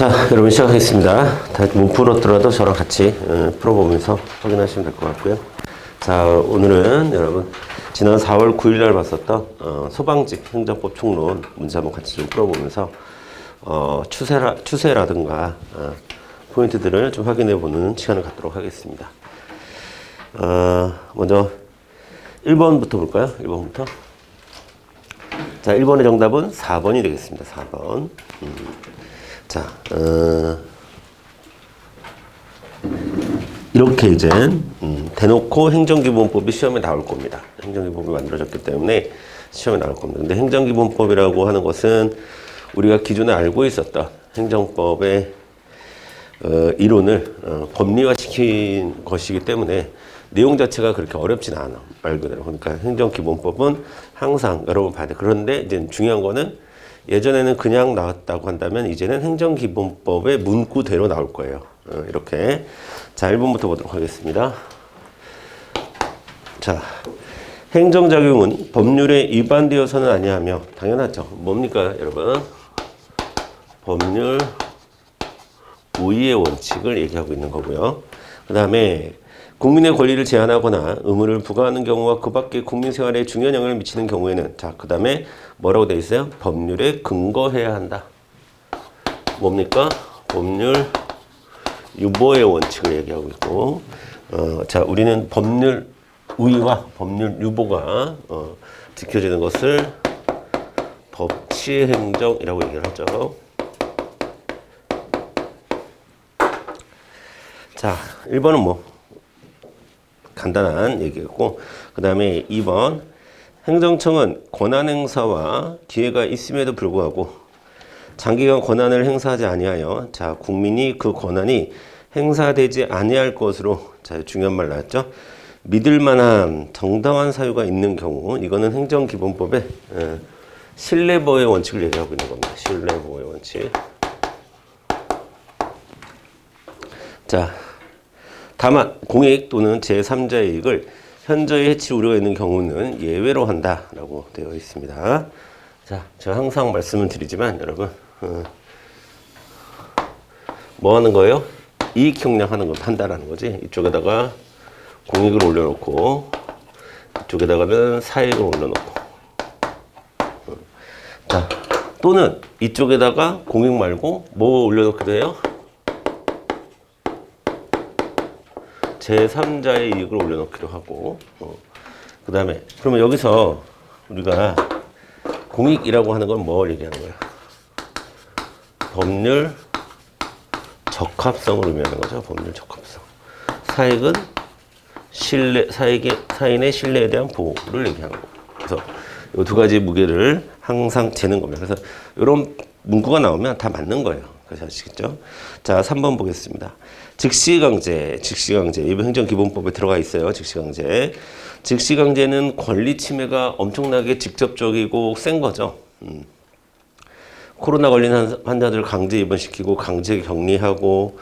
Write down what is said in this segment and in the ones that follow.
자, 여러분 시작하겠습니다. 다 못 풀었더라도 저랑 같이 풀어보면서 확인하시면 될 것 같고요. 자, 오늘은 여러분 지난 4월 9일 날 봤었던 소방직 행정법 총론 문제 한번 같이 좀 풀어보면서 추세라든가 포인트들을 좀 확인해보는 시간을 갖도록 하겠습니다. 먼저 1번부터 볼까요? 1번부터. 자, 1번의 정답은 4번이 되겠습니다. 4번. 자, 이렇게 이제 대놓고 행정기본법이 시험에 나올 겁니다. 행정기본법이 만들어졌기 때문에 시험에 나올 겁니다. 근데 행정기본법이라고 하는 것은 우리가 기존에 알고 있었던 행정법의 이론을 법리화시킨 것이기 때문에 내용 자체가 그렇게 어렵진 않아. 말 그대로. 그러니까 행정기본법은 항상 여러분 봐야 돼. 그런데 이제 중요한 거는 예전에는 그냥 나왔다고 한다면 이제는 행정기본법의 문구대로 나올 거예요. 이렇게. 자, 1번부터 보도록 하겠습니다. 자, 행정작용은 법률에 위반되어서는 아니하며, 당연하죠. 뭡니까, 여러분? 법률 우위의 원칙을 얘기하고 있는 거고요. 그 다음에 국민의 권리를 제한하거나 의무를 부과하는 경우와 그 밖에 국민 생활에 중요한 영향을 미치는 경우에는, 자, 그 다음에 뭐라고 되어 있어요? 법률에 근거해야 한다. 뭡니까? 법률 유보의 원칙을 얘기하고 있고, 자, 우리는 법률 우위와 법률 유보가 지켜지는 것을 법치행정이라고 얘기를 하죠. 자, 1번은 뭐 간단한 얘기였고, 그 다음에 2번 행정청은 권한행사와 기회가 있음에도 불구하고 장기간 권한을 행사하지 아니하여, 자, 국민이 그 권한이 행사되지 아니할 것으로, 자, 중요한 말 나왔죠. 믿을 만한 정당한 사유가 있는 경우, 이거는 행정기본법의 신뢰보호의 원칙을 얘기하고 있는 겁니다. 신뢰보호의 원칙. 자, 다만 공익 또는 제3자의 이익을 현저히 해칠 우려가 있는 경우는 예외로 한다라고 되어 있습니다. 자, 제가 항상 말씀을 드리지만 여러분, 뭐 하는 거예요? 이익 형량하는 걸 한다라는 거지. 이쪽에다가 공익을 올려놓고 이쪽에다가는 사익을 올려놓고, 자, 또는 이쪽에다가 공익 말고 뭐 올려놓게 돼요? 제3자의 이익을 올려놓기로 하고, 그 다음에 그러면 여기서 우리가 공익이라고 하는 건 뭘 얘기하는 거야? 법률 적합성을 의미하는 거죠. 법률 적합성. 사익은 사인의 신뢰에 대한 보호를 얘기하는 거. 그래서 이 두 가지 무게를 항상 재는 겁니다. 그래서 이런 문구가 나오면 다 맞는 거예요. 그래서 아시겠죠? 자, 3번 보겠습니다. 즉시강제. 이번 행정기본법에 들어가 있어요. 즉시강제. 즉시강제는 권리 침해가 엄청나게 직접적이고 센 거죠. 코로나 걸린 환자들 강제 입원시키고 강제 격리하고,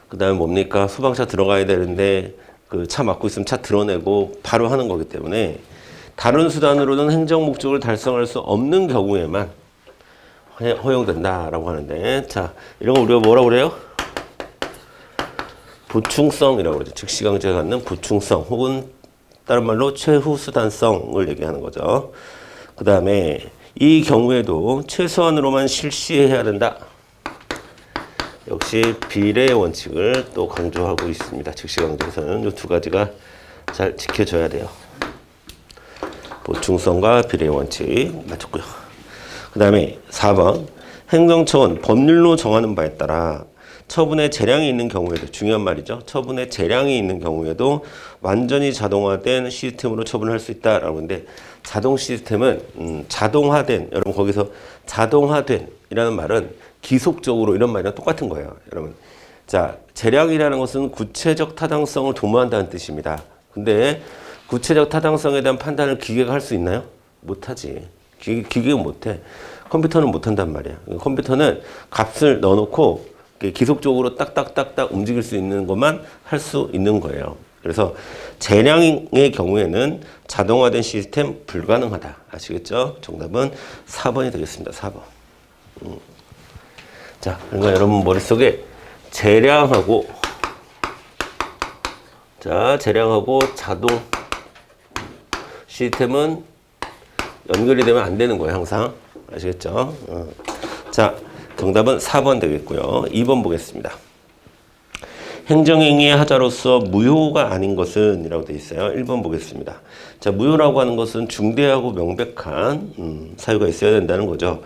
그 다음에 뭡니까? 소방차 들어가야 되는데 그 차 막고 있으면 차 드러내고 바로 하는 거기 때문에 다른 수단으로는 행정 목적을 달성할 수 없는 경우에만 허용된다라고 하는데, 자, 이런 거 우리가 뭐라고 그래요? 부충성이라고 그러죠. 즉시강제가 갖는 부충성, 혹은 다른 말로 최후수단성을 얘기하는 거죠. 그 다음에 이 경우에도 최소한으로만 실시해야 된다. 역시 비례의 원칙을 또 강조하고 있습니다. 즉시강제에서는 이 두 가지가 잘 지켜져야 돼요. 보충성과 비례의 원칙 맞췄고요. 그 다음에 4번 행정처는 법률로 정하는 바에 따라 처분의 재량이 있는 경우에도, 중요한 말이죠. 처분의 재량이 있는 경우에도 완전히 자동화된 시스템으로 처분할 수 있다라고 하는데, 자동 시스템은 자동화된, 여러분 거기서 자동화된 이라는 말은 기속적으로 이런 말이랑 똑같은 거예요. 여러분, 자, 재량이라는 것은 구체적 타당성을 도모한다는 뜻입니다. 근데 구체적 타당성에 대한 판단을 기계가 할 수 있나요? 못하지. 기계가 못해. 컴퓨터는 못한단 말이야. 컴퓨터는 값을 넣어놓고 기속적으로 딱딱딱딱 움직일 수 있는 것만 할 수 있는 거예요. 그래서 재량의 경우에는 자동화된 시스템 불가능하다. 아시겠죠? 정답은 4번이 되겠습니다. 4번. 자, 그러니까 여러분 머릿속에 재량하고 자동 시스템은 연결이 되면 안 되는 거예요, 항상. 아시겠죠? 자, 정답은 4번 되겠고요. 2번 보겠습니다. 행정행위의 하자로서 무효가 아닌 것은 이라고 되어 있어요. 1번 보겠습니다. 자, 무효라고 하는 것은 중대하고 명백한 사유가 있어야 된다는 거죠.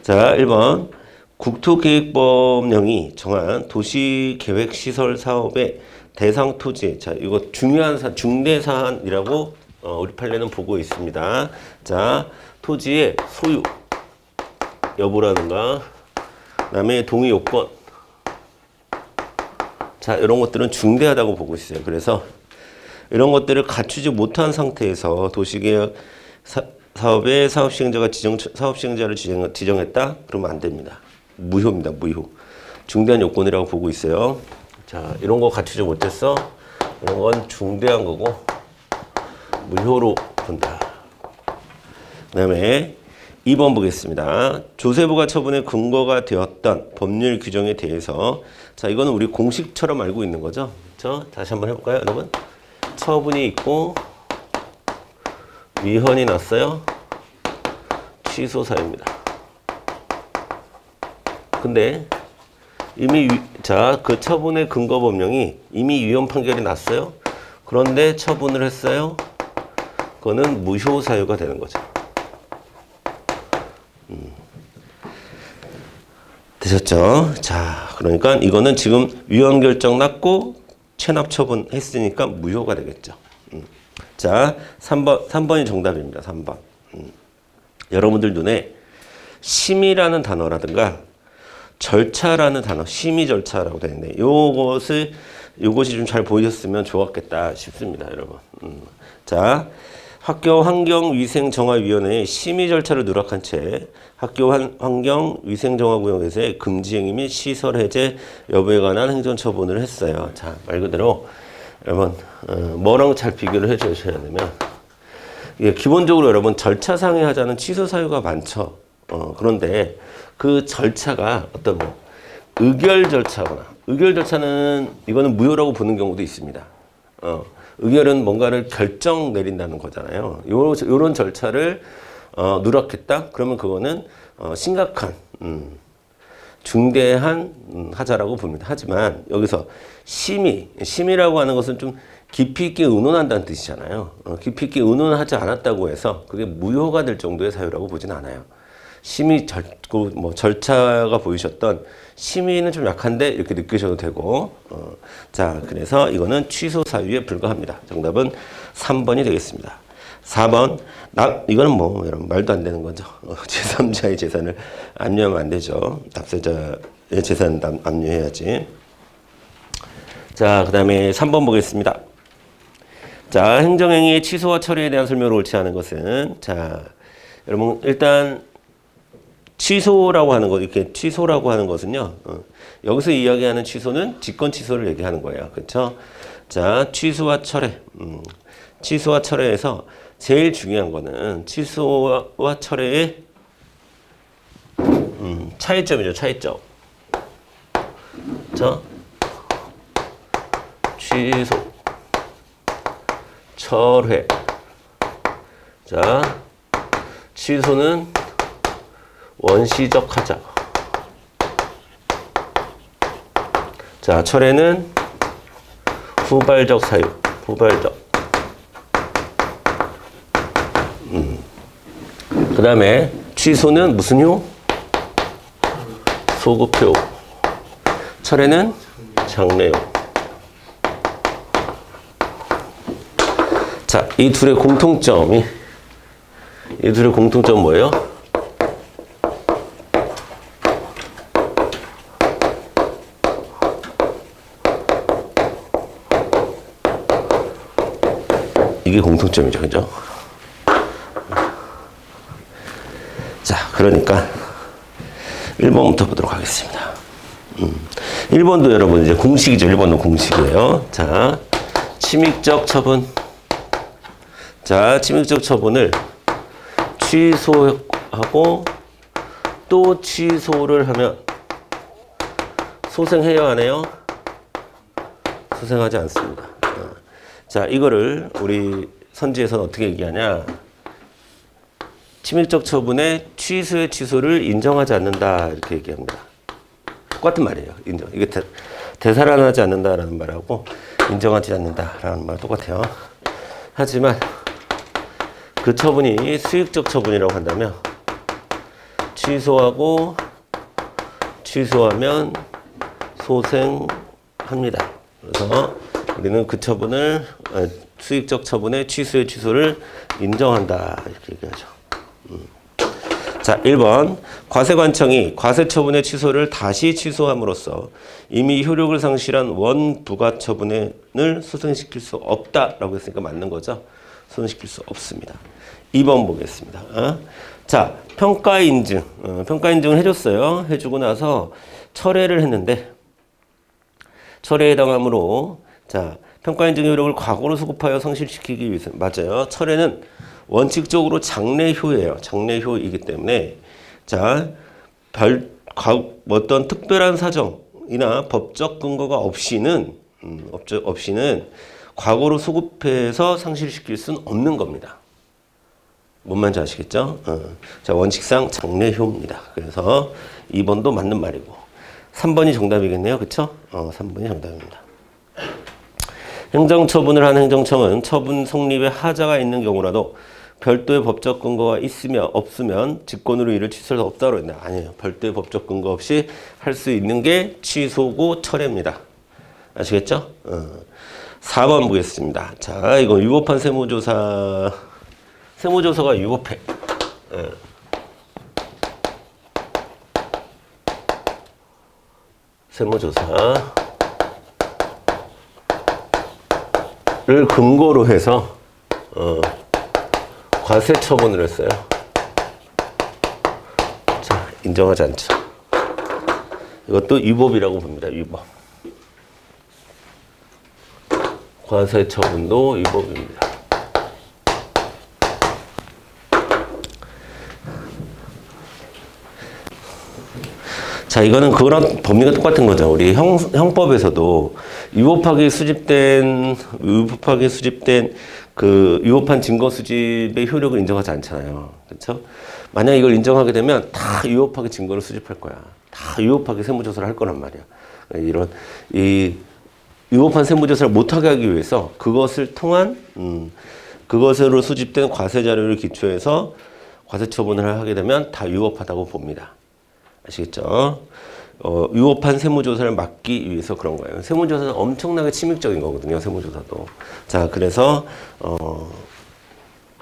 자, 1번 국토계획법령이 정한 도시계획시설 사업의 대상 토지. 자, 이거 중요한 중대 사안이라고 우리 판례는 보고 있습니다. 자, 토지의 소유 여부라든가, 그다음에 동의 요건. 자, 이런 것들은 중대하다고 보고 있어요. 그래서 이런 것들을 갖추지 못한 상태에서 도시계획 사업의 사업시행자를 지정했다? 그러면 안 됩니다. 무효입니다. 무효. 중대한 요건이라고 보고 있어요. 자, 이런 거 갖추지 못했어? 이런 건 중대한 거고 무효로 본다. 그 다음에 2번 보겠습니다. 조세부가 처분의 근거가 되었던 법률 규정에 대해서, 자, 이거는 우리 공식처럼 알고 있는 거죠. 그렇죠? 다시 한번 해볼까요, 여러분? 처분이 있고 위헌이 났어요. 취소 사유입니다. 근데 이미 그 처분의 근거 법령이 이미 위헌 판결이 났어요. 그런데 처분을 했어요. 그거는 무효 사유가 되는 거죠. 되셨죠? 자, 그러니까 이거는 지금 위헌 결정 났고 체납 처분했으니까 무효가 되겠죠. 자, 3번이 정답입니다. 3번. 여러분들 눈에 심의라는 단어라든가 절차라는 단어, 심의 절차라고 되어 있는데 요것이 좀 잘 보이셨으면 좋았겠다 싶습니다, 여러분. 자, 학교 환경위생정화위원회의 심의 절차를 누락한 채 학교 환경위생정화구역에서의 금지행위 및 시설 해제 여부에 관한 행정처분을 했어요. 자, 말 그대로 여러분 뭐랑 잘 비교를 해주셔야 되면, 예, 기본적으로 여러분 절차상의 하자는 취소 사유가 많죠. 그런데 그 절차가 어떤 의결 절차거나, 의결 절차는 이거는 무효라고 보는 경우도 있습니다. 의결은 뭔가를 결정 내린다는 거잖아요. 요런 절차를 누락했다? 그러면 그거는 심각한 중대한 하자라고 봅니다. 하지만 여기서 심의라고 하는 것은 좀 깊이 있게 의논한다는 뜻이잖아요. 깊이 있게 의논하지 않았다고 해서 그게 무효가 될 정도의 사유라고 보진 않아요. 절차가 보이셨던 심의는 좀 약한데 이렇게 느끼셔도 되고, 자, 그래서 이거는 취소 사유에 불과합니다. 정답은 3번이 되겠습니다. 4번, 이거는 여러분 말도 안 되는 거죠. 제3자의 재산을 압류하면 안 되죠. 납세자의 재산을 압류해야지. 자, 그 다음에 3번 보겠습니다. 자, 행정행위의 취소와 처리에 대한 설명을 옳지 않은 것은, 자, 여러분 일단 취소라고 하는 이렇게 취소라고 하는 것은요, 여기서 이야기하는 취소는 직권 취소를 얘기하는 거예요. 그렇죠? 자, 취소와 철회. 취소와 철회에서 제일 중요한 거는 취소와 철회의 차이점이죠. 차이점. 자, 취소, 철회. 자, 취소는 원시적 하자. 자, 철회는 후발적 사유. 후발적. 그 다음에 취소는 무슨 효? 소급효. 철회는 장래효. 자, 이 둘의 공통점은 뭐예요? 이게 공통점이죠. 그죠? 자, 그러니까 1번부터 보도록 하겠습니다. 1번도 여러분 이제 공식이죠. 1번은 공식이에요. 자, 침익적 처분. 자, 침익적 처분을 취소하고 또 취소를 하면 소생해요, 안 해요? 소생하지 않습니다. 자, 이거를 우리 선지에서는 어떻게 얘기하냐? 침입적 처분의 취소의 취소를 인정하지 않는다 이렇게 얘기합니다. 똑같은 말이에요. 인정. 이게 되살아나지 않는다라는 말하고 인정하지 않는다라는 말 똑같아요. 하지만 그 처분이 수익적 처분이라고 한다면 취소하면 소생합니다. 그래서 우리는 그 처분을 수익적 처분의 취소의 취소를 인정한다 이렇게 얘기하죠. 자, 1번 과세관청이 과세처분의 취소를 다시 취소함으로써 이미 효력을 상실한 원부가 처분을 소생시킬 수 없다라고 했으니까 맞는 거죠. 소생시킬 수 없습니다. 2번 보겠습니다. 자, 평가인증. 평가인증을 해줬어요. 해주고 나서 철회를 했는데 철회에 해당하므로 자, 평가인증의 효력을 과거로 소급하여 상실시키기 위해서 맞아요. 철회는 원칙적으로 장래효예요. 장래효이기 때문에 자, 어떤 특별한 사정이나 법적 근거가 없이는 과거로 소급해서 상실시킬 수는 없는 겁니다. 뭔 말인지 아시겠죠? 자, 원칙상 장래효입니다. 그래서 2번도 맞는 말이고 3번이 정답이겠네요. 그쵸? 3번이 정답입니다. 행정처분을 한 행정청은 처분 성립에 하자가 있는 경우라도 별도의 법적 근거가 없으면 직권으로 이를 취소할 수 없다고 했는데 아니에요. 별도의 법적 근거 없이 할 수 있는 게 취소고 철회입니다. 아시겠죠? 4번 보겠습니다. 자, 이거 위법한 세무조사가 위법해. 세무조사를 근거로 해서 과세 처분을 했어요. 자, 인정하지 않죠. 이것도 위법이라고 봅니다. 위법. 과세 처분도 위법입니다. 자, 이거는 그거랑 법리가 똑같은 거죠. 우리 형법에서도 위법하게 수집된 그 위법한 증거 수집의 효력을 인정하지 않잖아요. 그렇죠? 만약 이걸 인정하게 되면 다 위법하게 증거를 수집할 거야. 다 위법하게 세무조사를 할 거란 말이야. 이 위법한 세무조사를 못하게 하기 위해서 그것을 통한 그것으로 수집된 과세 자료를 기초해서 과세 처분을 하게 되면 다 위법하다고 봅니다. 아시겠죠? 위법한 세무조사를 막기 위해서 그런 거예요. 세무조사는 엄청나게 침입적인 거거든요. 세무조사도. 자, 그래서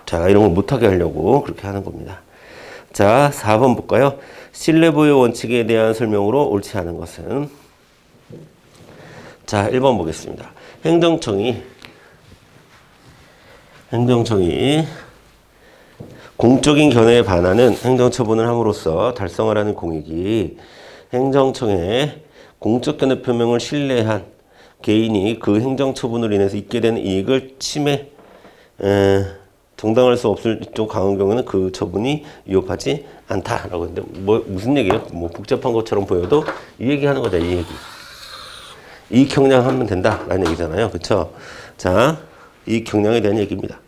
자, 이런 걸 못하게 하려고 그렇게 하는 겁니다. 자, 4번 볼까요? 신뢰보유 원칙에 대한 설명으로 옳지 않은 것은 자, 1번 보겠습니다. 행정청이 공적인 견해에 반하는 행정처분을 함으로써 달성하라는 공익이 행정청의 공적 견해 표명을 신뢰한 개인이 그 행정처분으로 인해서 있게 되는 이익을 정당할 수 없을 쪽 강한 경우는 그 처분이 위법하지 않다라고 했는데 무슨 얘기예요? 복잡한 것처럼 보여도 이 얘기하는 거다. 이 얘기. 이익 경량하면 된다라는 얘기잖아요. 그렇죠? 자, 이익 경량에 대한 얘기입니다.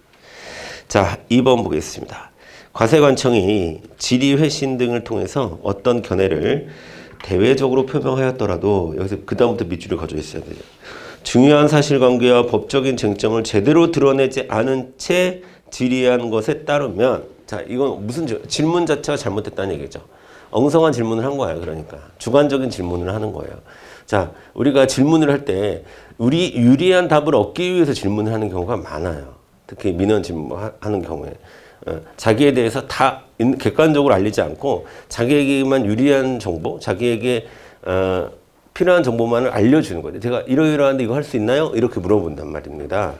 자, 2번 보겠습니다. 과세관청이 질의회신 등을 통해서 어떤 견해를 대외적으로 표명하였더라도 여기서 그 다음부터 밑줄을 가져 있어야 돼요. 중요한 사실관계와 법적인 쟁점을 제대로 드러내지 않은 채 질의한 것에 따르면 자, 이건 무슨 질문 자체가 잘못됐다는 얘기죠. 엉성한 질문을 한 거예요. 그러니까 주관적인 질문을 하는 거예요. 자, 우리가 질문을 할 때 우리 유리한 답을 얻기 위해서 질문을 하는 경우가 많아요. 특히 민원 질문하는 경우에 자기에 대해서 다 객관적으로 알리지 않고 자기에게만 유리한 정보, 자기에게 필요한 정보만을 알려주는 거예요. 제가 이러이러한데 이거 할 수 있나요? 이렇게 물어본단 말입니다.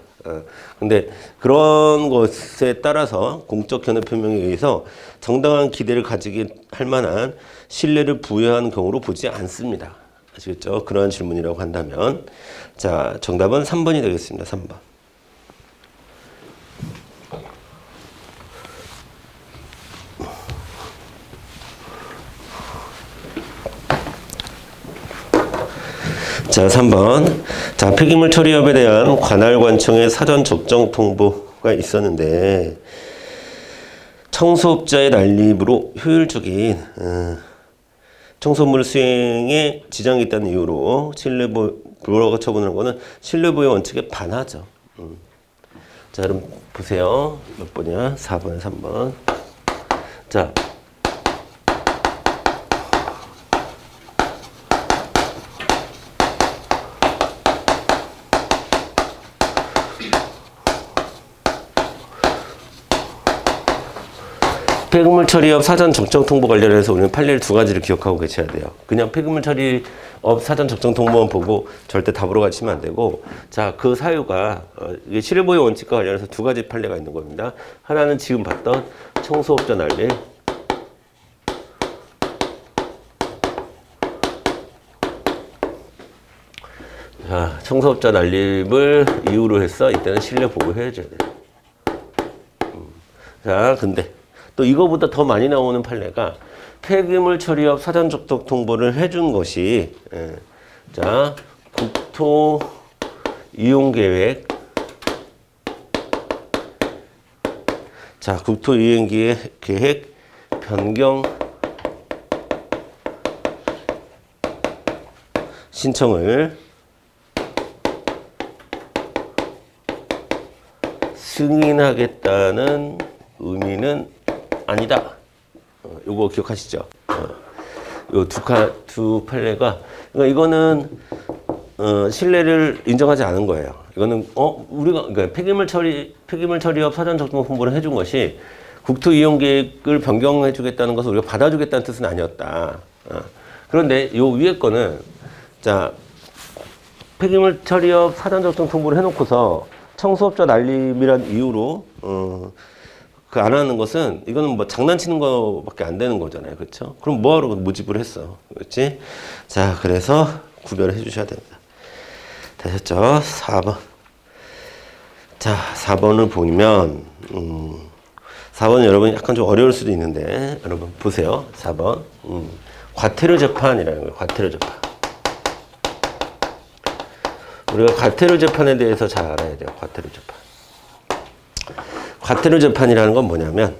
근데 그런 것에 따라서 공적 견해 표명에 의해서 정당한 기대를 가지게 할 만한 신뢰를 부여하는 경우로 보지 않습니다. 아시겠죠? 그러한 질문이라고 한다면 자, 정답은 3번이 되겠습니다. 3번. 자, 3번. 자, 폐기물 처리업에 대한 관할관청의 사전 적정 통보가 있었는데 청소업자의 난립으로 효율적인 청소물 수행에 지장이 있다는 이유로 실내보호가 처분하는 거는 실내보호 원칙에 반하죠. 자, 그럼 보세요. 몇 번이야? 4번에 3번. 자, 폐기물 처리업 사전 적정 통보 관련해서 우리는 판례를 두 가지를 기억하고 계셔야 돼요. 그냥 폐기물 처리업 사전 적정 통보만 보고 절대 답으로 가시면 안 되고, 자, 그 사유가 이게 실외보호 원칙과 관련해서 두 가지 판례가 있는 겁니다. 하나는 지금 봤던 청소업자 난립, 자, 청소업자 난립을 이유로 해서 이때는 실내 보호해줘야 돼요. 자, 근데 또 이거보다 더 많이 나오는 판례가 폐기물 처리업 사전 적정 통보를 해준 것이, 자, 국토 이용 계획, 자, 국토 이용 계획 변경 신청을 승인하겠다는 의미는 아니다. 요거 기억하시죠? 요 두 판례가, 그러니까 이거는 신뢰를 인정하지 않은 거예요. 이거는 우리가 그러니까 폐기물 처리업 사전 적정 홍보를 해준 것이 국토 이용 계획을 변경해 주겠다는 것을 우리가 받아주겠다는 뜻은 아니었다. 그런데 요 위에 거는, 자, 폐기물 처리업 사전 적정 통보를 해놓고서 청소업자 난립이란 이유로 그 안 하는 것은, 이거는 뭐 장난치는 거밖에 안 되는 거잖아요. 그렇죠? 그럼 뭐하러 모집을 했어. 그렇지? 자, 그래서 구별을 해 주셔야 됩니다. 되셨죠? 4번. 자, 4번을 보면 4번은 여러분 약간 좀 어려울 수도 있는데 여러분 보세요. 4번. 과태료 재판이라는 거예요. 과태료 재판. 우리가 과태료 재판에 대해서 잘 알아야 돼요. 과태료 재판. 과태료 재판이라는 건 뭐냐면,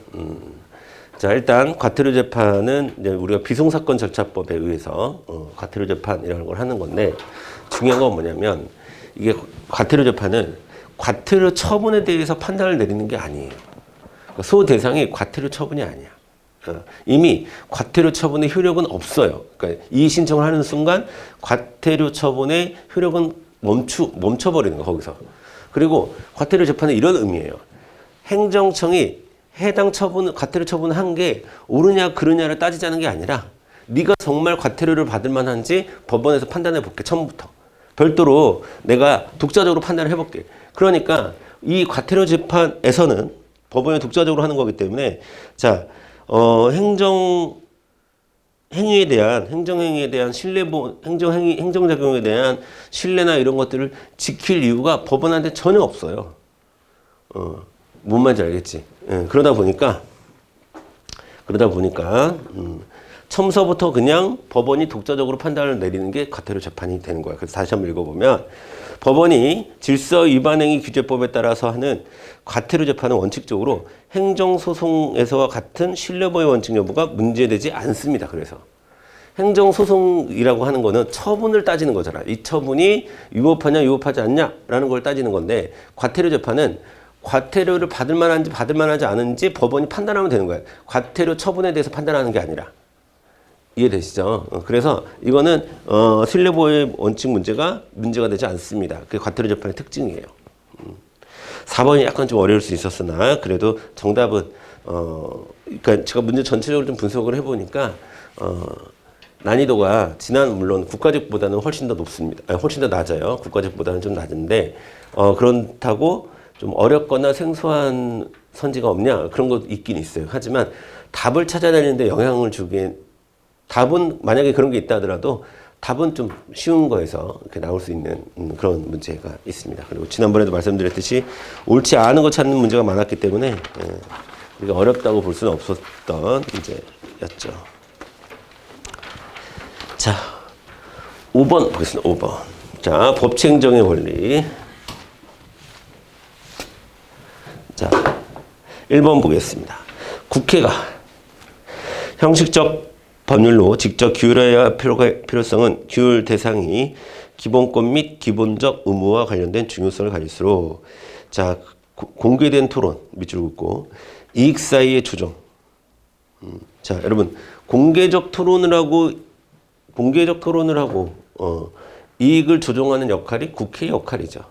자, 일단 과태료 재판은 이제 우리가 비송사건 절차법에 의해서 과태료 재판이라는 걸 하는 건데, 중요한 건 뭐냐면, 이게 과태료 재판은 과태료 처분에 대해서 판단을 내리는 게 아니에요. 소 대상이 과태료 처분이 아니야. 이미 과태료 처분의 효력은 없어요. 그러니까 이의 신청을 하는 순간 과태료 처분의 효력은 멈춰버리는 거, 거기서. 그리고 과태료 재판은 이런 의미예요. 행정청이 해당 과태료 처분을 한 게 옳으냐 그르냐를 따지자는 게 아니라 네가 정말 과태료를 받을 만한지 법원에서 판단해 볼게. 처음부터. 별도로 내가 독자적으로 판단을 해볼게. 그러니까 이 과태료 재판에서는 법원이 독자적으로 하는 거기 때문에, 자, 행정행위에 대한 행정작용에 대한 신뢰나 이런 것들을 지킬 이유가 법원한테 전혀 없어요. 뭔 말인지 알겠지? 예, 그러다 보니까 처음서부터 그냥 법원이 독자적으로 판단을 내리는 게 과태료 재판이 되는 거야. 그래서 다시 한번 읽어보면, 법원이 질서 위반행위 규제법에 따라서 하는 과태료 재판은 원칙적으로 행정소송에서와 같은 신뢰보호 원칙 여부가 문제되지 않습니다. 그래서 행정소송이라고 하는 거는 처분을 따지는 거잖아. 이 처분이 위법하냐 위법하지 않냐라는 걸 따지는 건데, 과태료 재판은 과태료를 받을 만하지 않은지 법원이 판단하면 되는 거예요. 과태료 처분에 대해서 판단하는 게 아니라. 이해되시죠? 그래서 이거는 신뢰보호의 원칙 문제가 되지 않습니다. 그게 과태료 재판의 특징이에요. 4번이 약간 좀 어려울 수 있었으나 그래도 정답은 그러니까 제가 문제 전체적으로 좀 분석을 해보니까 난이도가 물론 국가직보다는 훨씬 더 높습니다. 아니, 훨씬 더 낮아요. 국가직보다는 좀 낮은데 그렇다고 좀 어렵거나 생소한 선지가 없냐? 그런 거 있긴 있어요. 하지만 답을 찾아내는데 영향을 주기엔, 답은 만약에 그런 게 있다 하더라도 답은 좀 쉬운 거에서 이렇게 나올 수 있는 그런 문제가 있습니다. 그리고 지난번에도 말씀드렸듯이 옳지 않은 거 찾는 문제가 많았기 때문에 우리가 어렵다고 볼 수는 없었던 문제였죠. 자, 5번 보겠습니다. 5번. 자, 법치행정의 원리. 자, 1번 보겠습니다. 국회가 형식적 법률로 직접 규율해야 할 필요성은 규율 대상이 기본권 및 기본적 의무와 관련된 중요성을 가질수록 자, 공개된 토론 밑줄 긋고 이익 사이의 조정. 자, 여러분 공개적 토론을 하고 이익을 조정하는 역할이 국회의 역할이죠.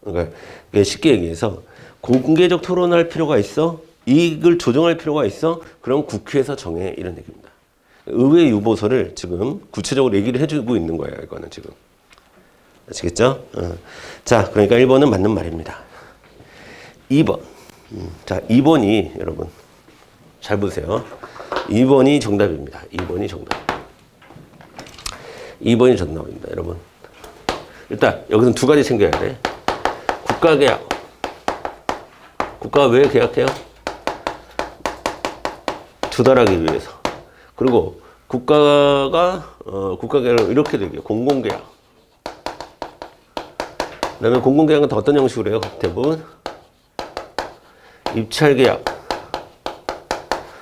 그러니까 쉽게 얘기해서 공개적 토론할 필요가 있어? 이익을 조정할 필요가 있어? 그럼 국회에서 정해 이런 얘기입니다. 의회 유보서를 지금 구체적으로 얘기를 해주고 있는 거예요. 이거는 지금. 아시겠죠? 자, 그러니까 1번은 맞는 말입니다. 2번. 자, 2번이 여러분 잘 보세요. 2번이 정답입니다. 2번이 정답. 2번이 정답입니다. 여러분. 일단 여기서 두 가지 챙겨야 돼. 국가계약. 국가가 왜 계약해요? 두달하기 위해서. 그리고 국가가 국가계약을 이렇게 되게요. 공공계약. 그다음에 공공계약은 또 어떤 형식으로 해요? 대부분 입찰계약.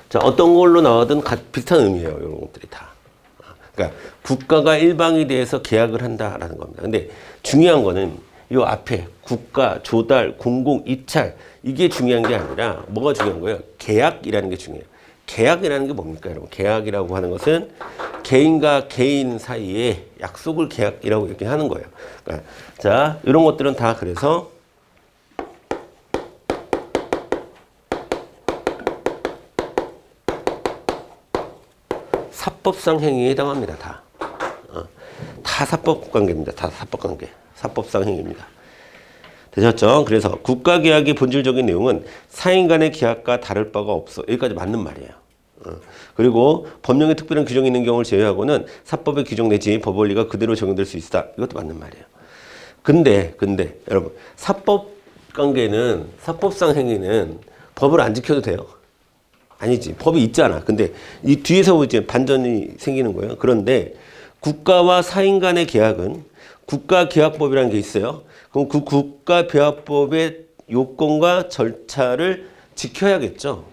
자, 어떤 걸로 나와든 비슷한 의미예요. 이런 것들이 다. 그러니까 국가가 일방에 대해서 계약을 한다라는 겁니다. 근데 중요한 거는 이 앞에 국가, 조달, 공공, 입찰 이게 중요한 게 아니라 뭐가 중요한 거예요? 계약이라는 게 중요해요. 계약이라는 게 뭡니까, 여러분? 계약이라고 하는 것은 개인과 개인 사이에 약속을 계약이라고 이렇게 하는 거예요. 그러니까 자, 이런 것들은 다 그래서 사법상 행위에 해당합니다. 다 사법관계입니다. 다 사법관계. 사법상 행위입니다. 되셨죠? 그래서 국가계약의 본질적인 내용은 사인 간의 계약과 다를 바가 없어. 여기까지 맞는 말이에요. 그리고 법령에 특별한 규정이 있는 경우를 제외하고는 사법의 규정 내지 법 원리가 그대로 적용될 수 있다. 이것도 맞는 말이에요. 근데 여러분 사법관계는 사법상 행위는 법을 안 지켜도 돼요. 아니지. 법이 있잖아. 근데 이 뒤에서 이제 반전이 생기는 거예요. 그런데 국가와 사인 간의 계약은 국가계약법이라는 게 있어요. 그럼 그 국가계약법의 요건과 절차를 지켜야겠죠.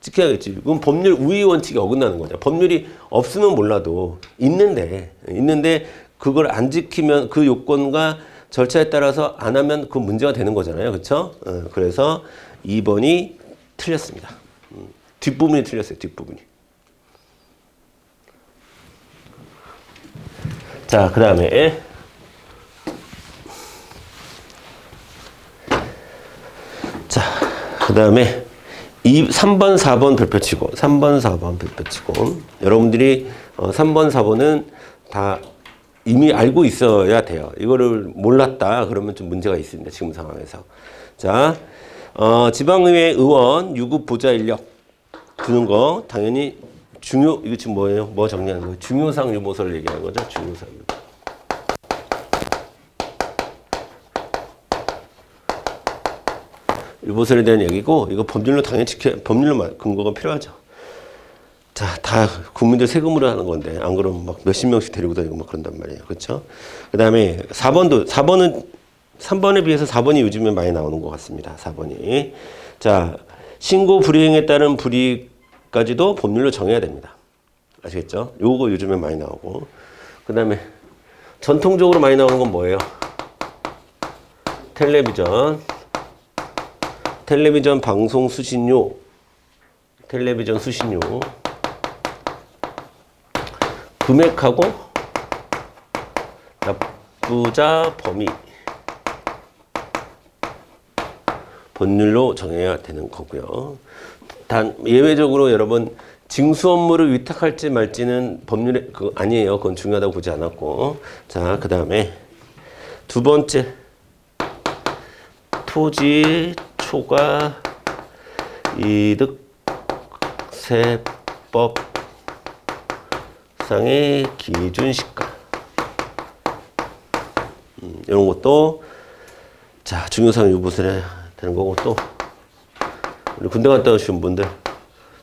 지켜야겠지. 그럼 법률 우위 원칙이 어긋나는 거죠. 법률이 없으면 몰라도 있는데 그걸 안 지키면 그 요건과 절차에 따라서 안 하면 그 문제가 되는 거잖아요. 그렇죠? 그래서 2번이 틀렸습니다. 뒷부분이 틀렸어요. 뒷부분이. 자, 그 다음에 그 다음에 3번, 4번 별표치고 3번, 4번 별표치고 여러분들이 3번, 4번은 다 이미 알고 있어야 돼요. 이거를 몰랐다 그러면 좀 문제가 있습니다. 지금 상황에서. 자, 지방의회 의원 유급 보좌 인력 주는 거 당연히 이거 지금 뭐예요? 뭐 정리하는 거예요? 중요상 유보서를 얘기하는 거죠. 중요상 유보. 유보서에 대한 얘기고 이거 법률로 당연히 법률로 근거가 필요하죠. 자, 다 국민들 세금으로 하는 건데 안 그러면 막 몇십 명씩 데리고 다니고 막 그런단 말이에요. 그렇죠? 그다음에 4번은 3번에 비해서 4번이 요즘에 많이 나오는 것 같습니다. 4번이. 자, 신고 불이행에 따른 불이익까지도 법률로 정해야 됩니다. 아시겠죠? 요거 요즘에 많이 나오고. 그 다음에 전통적으로 많이 나오는 건 뭐예요? 텔레비전 방송 수신료, 텔레비전 수신료, 금액하고 납부자 범위, 법률로 정해야 되는 거고요. 단 예외적으로 여러분 징수 업무를 위탁할지 말지는 법률에 아니에요. 그건 중요하다고 보지 않았고. 자, 그 다음에 두 번째 토지 초과 이득세법상의 기준 시가 이런 것도 자 중요상 유보서에 되는 거고 또 우리 군대 갔다 오신 분들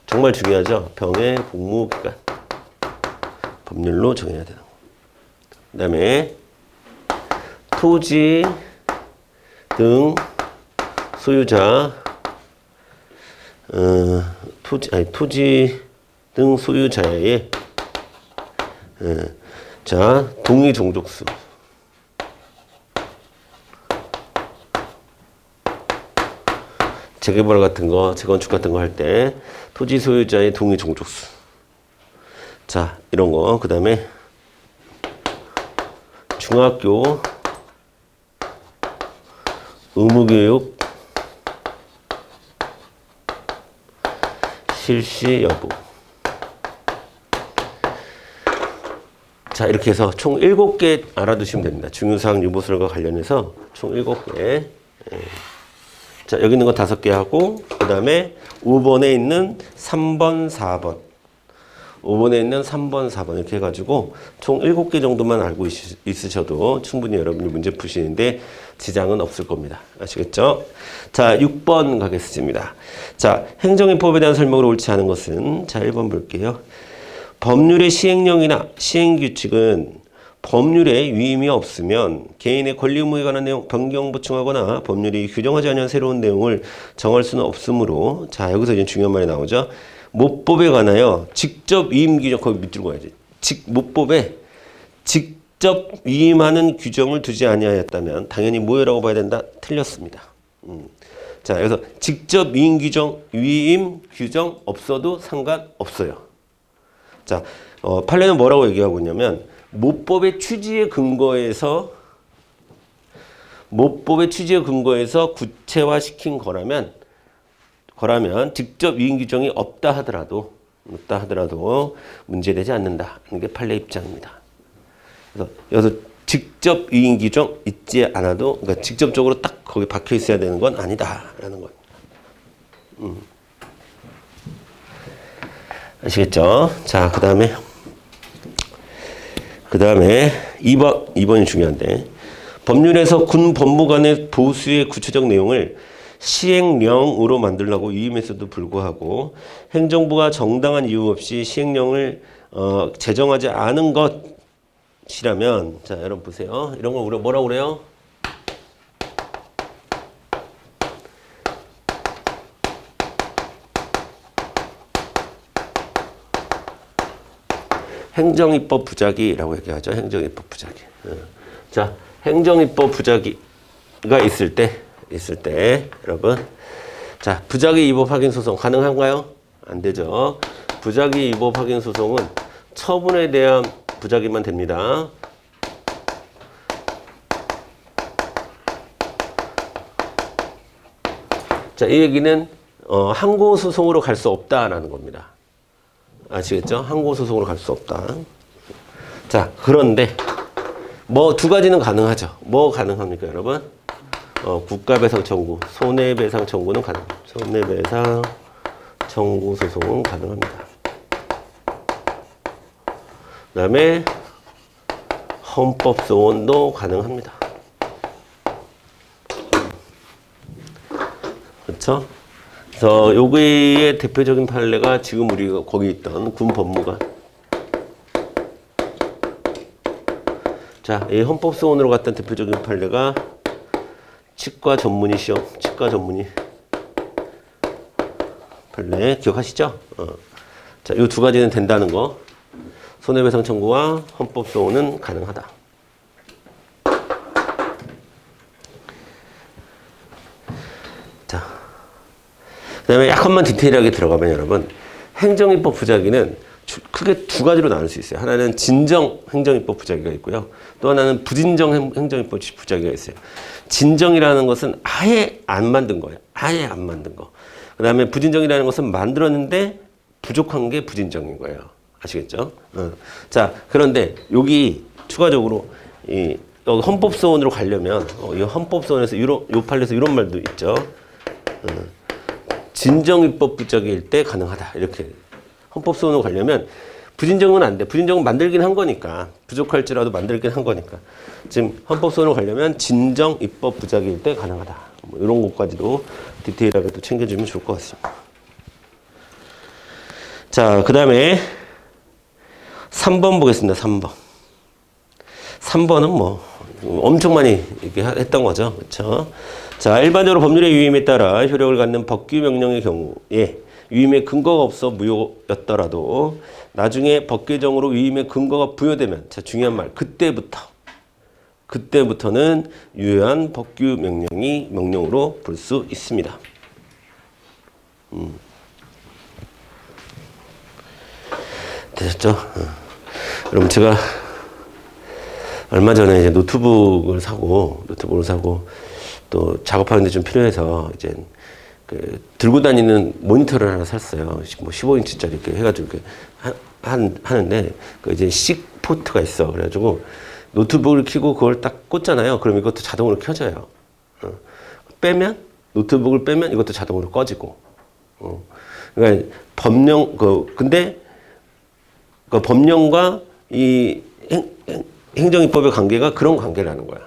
정말 중요하죠. 병의 복무기간 법률로 정해야 되는 거. 그다음에 토지 등 소유자, 토지 등 소유자의 자 동의 종족수. 재개발 같은 거, 재건축 같은 거 할 때 토지 소유자의 동의 종족수. 자, 이런 거. 그 다음에 중학교 의무교육 실시 여부. 자, 이렇게 해서 총 7개 알아두시면 됩니다. 중요사항 유보설과 관련해서 총 7개. 자, 여기 있는 거 5개 하고, 그 다음에 5번에 있는 3번, 4번. 5번에 있는 3번, 4번 이렇게 해가지고 총 7개 정도만 알고 있으셔도 충분히 여러분이 문제 푸시는데 지장은 없을 겁니다. 아시겠죠? 자, 6번 가겠습니다. 자, 행정입법에 대한 설명으로 옳지 않은 것은, 자, 1번 볼게요. 법률의 시행령이나 시행규칙은 법률에 위임이 없으면 개인의 권리 의무에 관한 내용 변경 보충하거나 법률이 규정하지 않은 새로운 내용을 정할 수는 없으므로, 자, 여기서 이제 중요한 말이 나오죠. 모법에 관하여 직접 위임 규정, 거기 밑으로 가야지. 모법에 직접 위임하는 규정을 두지 아니하였다면 당연히 무효라고 봐야 된다. 틀렸습니다. 자, 여기서 직접 위임 규정 없어도 상관없어요. 자, 판례는 뭐라고 얘기하고 있냐면 모법의 취지에 근거해서 구체화시킨 거라면 직접 위임 규정이 없다 하더라도 문제되지 않는다는 게 판례 입장입니다. 그래서 여기서 직접 위임 규정 있지 않아도, 그러니까 직접적으로 딱 거기 박혀 있어야 되는 건 아니다라는 겁니다. 아시겠죠? 자, 그 다음에 2번이 중요한데, 법률에서 군 법무관의 보수의 구체적 내용을 시행령으로 만들려고 위임했어도 불구하고 행정부가 정당한 이유 없이 시행령을 제정하지 않은 것이라면, 자, 여러분 보세요. 이런 걸 우리가 뭐라고 그래요? 행정입법 부작위라고 얘기하죠. 행정입법 부작위. 자, 행정입법 부작위가 있을 때 여러분, 자, 부작위 위법 확인 소송 가능한가요? 안 되죠. 부작위 위법 확인 소송은 처분에 대한 부작위만 됩니다. 자, 이 얘기는 항고 소송으로 갈 수 없다라는 겁니다. 아시겠죠? 항고 소송으로 갈 수 없다. 자, 그런데 뭐 두 가지는 가능하죠. 뭐 가능합니까, 여러분? 국가배상 청구, 손해배상 청구는 가능합니다. 손해배상 청구 소송은 가능합니다. 그다음에 헌법소원도 가능합니다. 그렇죠? 그래서 여기에 대표적인 판례가 지금 우리가 거기 있던 군 법무관. 자, 이 헌법소원으로 갔던 대표적인 판례가 치과 전문의 시험, 치과 전문의 판례 기억하시죠? 자, 이 두 가지는 된다는 거. 손해배상 청구와 헌법소원은 가능하다. 자, 그 다음에 약간만 디테일하게 들어가면 여러분, 행정입법 부작위는 크게 두 가지로 나눌 수 있어요. 하나는 진정 행정입법 부작위가 있고요. 또 하나는 부진정 행정입법 부작위가 있어요. 진정이라는 것은 아예 안 만든 거예요. 아예 안 만든 거. 그 다음에 부진정이라는 것은 만들었는데 부족한 게 부진정인 거예요. 아시겠죠? 자, 그런데 여기 추가적으로 이 헌법소원으로 가려면 이 헌법소원에서 요 판례에서 이런 말도 있죠. 진정입법 부작위일 때 가능하다. 이렇게 헌법소원으로 가려면 부진정은 안 돼. 부진정은 만들긴 한 거니까. 부족할지라도 만들긴 한 거니까. 지금 헌법소원으로 가려면 진정입법 부작위일 때 가능하다. 뭐 이런 것까지도 디테일하게 또 챙겨주면 좋을 것 같습니다. 자, 그 다음에 3번 보겠습니다. 3번. 3번은 뭐 엄청 많이 이렇게 했던 거죠. 그렇죠? 자, 일반적으로 법률의 유임에 따라 효력을 갖는 법규 명령의 경우에 유임의 근거가 없어 무효였더라도 나중에 법 개정으로 유임의 근거가 부여되면, 자, 중요한 말, 그때부터는 유효한 법규 명령이 명령으로 볼 수 있습니다. 되셨죠? 그럼 제가 얼마 전에 이제 노트북을 사고 또 작업하는데 좀 필요해서 이제 그 들고 다니는 모니터를 하나 샀어요. 뭐 15인치짜리 이렇게 해가지고 이렇게 하는데 그 이제 식 포트가 있어. 그래가지고 노트북을 켜고 그걸 딱 꽂잖아요. 그럼 이것도 자동으로 켜져요. 빼면 노트북을 빼면 이것도 자동으로 꺼지고. 그러니까 근데 그 법령과 이 행정입법의 관계가 그런 관계라는 거야.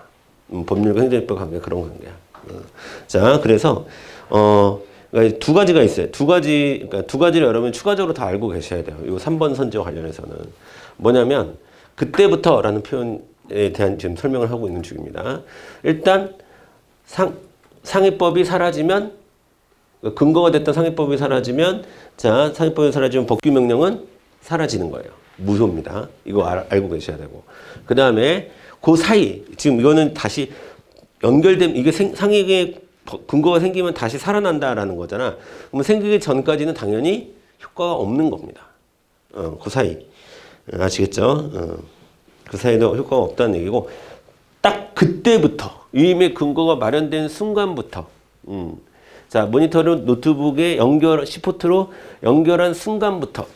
법률과 행정입법 관계가 그런 관계야. 자, 그래서 그러니까 두 가지가 있어요. 그러니까 두 가지를 여러분 추가적으로 다 알고 계셔야 돼요. 이 3번 선지와 관련해서는 뭐냐면 그때부터라는 표현에 대한 지금 설명을 하고 있는 중입니다. 일단 상위법이 사라지면, 근거가 됐던 상위법이 사라지면, 자, 상위법이 사라지면 법규 명령은 사라지는 거예요. 무효입니다. 이거 알고 계셔야 되고. 그 다음에 그 사이, 지금 이거는 다시 연결된, 이게 상위의 근거가 생기면 다시 살아난다라는 거잖아. 그러면 생기기 전까지는 당연히 효과가 없는 겁니다. 그 사이. 아시겠죠? 그 사이도 효과가 없다는 얘기고, 딱 그때부터, 유임의 근거가 마련된 순간부터, 자, 모니터를 노트북에 시포트로 연결한 순간부터,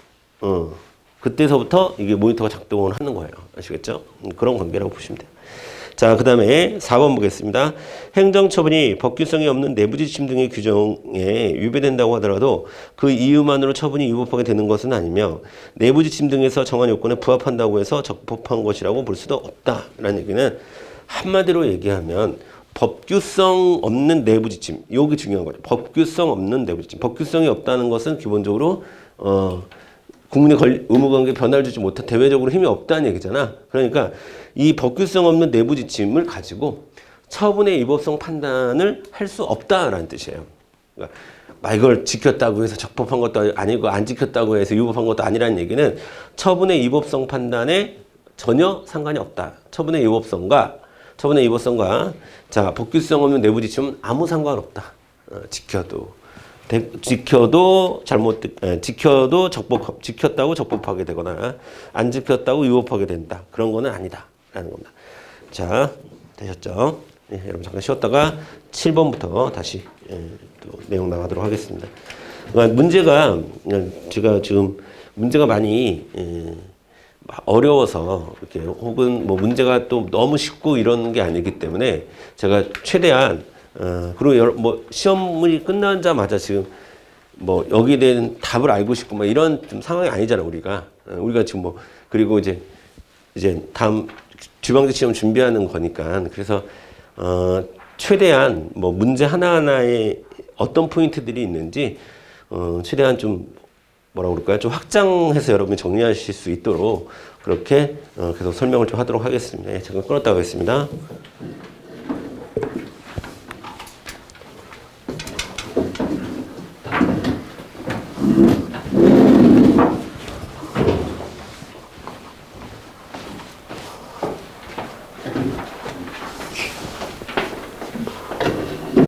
그때서부터 이게 모니터가 작동을 하는 거예요. 아시겠죠? 그런 관계라고 보시면 돼요. 자, 그 다음에 4번 보겠습니다. 행정처분이 법규성이 없는 내부 지침 등의 규정에 위배된다고 하더라도 그 이유만으로 처분이 위법하게 되는 것은 아니며 내부 지침 등에서 정한 요건에 부합한다고 해서 적법한 것이라고 볼 수도 없다라는 얘기는 한마디로 얘기하면 법규성 없는 내부 지침, 여기 중요한 거죠. 법규성 없는 내부 지침. 법규성이 없다는 것은 기본적으로 국민의 의무관계에 변화를 주지 못한, 대외적으로 힘이 없다는 얘기잖아. 그러니까 이 법규성 없는 내부 지침을 가지고 처분의 위법성 판단을 할 수 없다라는 뜻이에요. 그러니까 이걸 지켰다고 해서 적법한 것도 아니고 안 지켰다고 해서 위법한 것도 아니라는 얘기는 처분의 위법성 판단에 전혀 상관이 없다. 처분의 위법성과 자, 법규성 없는 내부 지침은 아무 상관없다. 지켜도 지켰다고 적법하게 되거나 안 지켰다고 위법하게 된다. 그런 거는 아니다라는 겁니다. 자, 되셨죠? 예, 여러분 잠깐 쉬었다가 7번부터 다시 또 내용 나가도록 하겠습니다. 그러니까 제가 지금 문제가 많이 어려워서 이렇게 혹은 뭐 문제가 또 너무 쉽고 이런 게 아니기 때문에 제가 최대한 그리고 뭐 시험이 끝나자마자 지금 뭐 여기에 대한 답을 알고 싶고 뭐 이런 좀 상황이 아니잖아. 우리가 지금 뭐 그리고 이제 다음 주방지 시험 준비하는 거니까 그래서 최대한 뭐 문제 하나하나에 어떤 포인트들이 있는지 최대한 좀 뭐라고 그럴까요? 좀 확장해서 여러분이 정리하실 수 있도록 그렇게 계속 설명을 좀 하도록 하겠습니다. 잠깐 끊었다 가겠습니다.